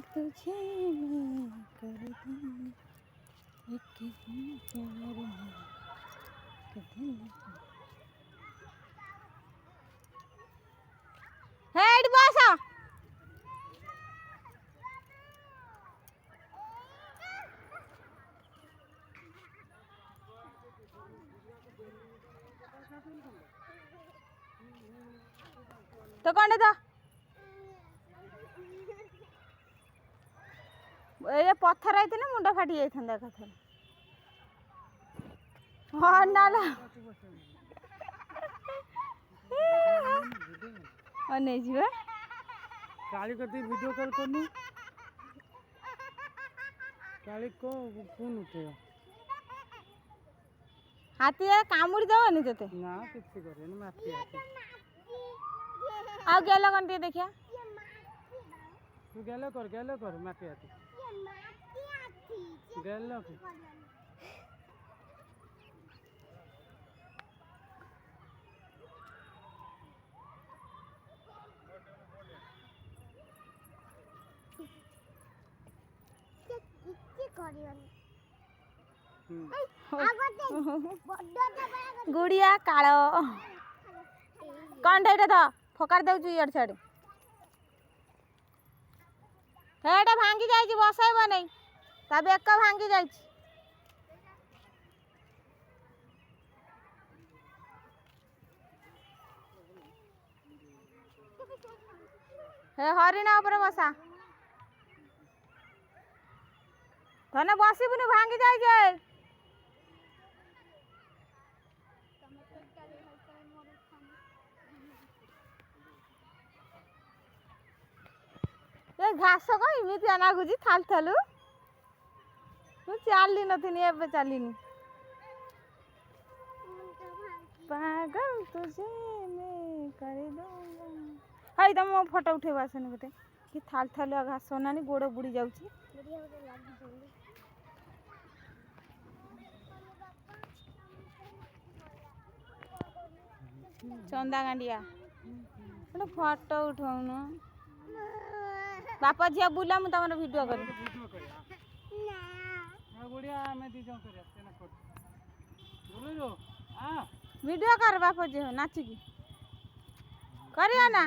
तुझे मैं कर दूं एक प्यार में कभी हेड बसा तो कौन था ये पत्थर आई ना मुंडा फाटी जाता कथा हाँ ना नहीं जीवा काली कति वीडियो कॉल करनु काली को फोन उठेगा हाथी कामुड़ी दबनी ते ना किसी करे ना माथी हाथी आ गेला कौन देखिया तू गेलो कर माथी हाथी गेलो के गुड़िया काल कौन टा था फकार दौचु इड़ छाड़े हेटा भांगी जाइए बसैब नहीं ता बेक भांगी जाइए हे हरिणा ऊपर बसा धने बसबुनि भांगी जाइए घास कमी नागुची थाल थालू चली नी चलनी पागल तुझे मैं कर दूंगा हाई तुम मो फोटो उठेब आसन गोटे कि थाल थालुआ घास ना गोड़ बुड़ी जाऊँ चंदा गांडिया गोटे फोटो उठाऊन बापा झिया बुला मु तमर वीडियो कर वीडियो कर बापा झिया नाचिकी करिया ना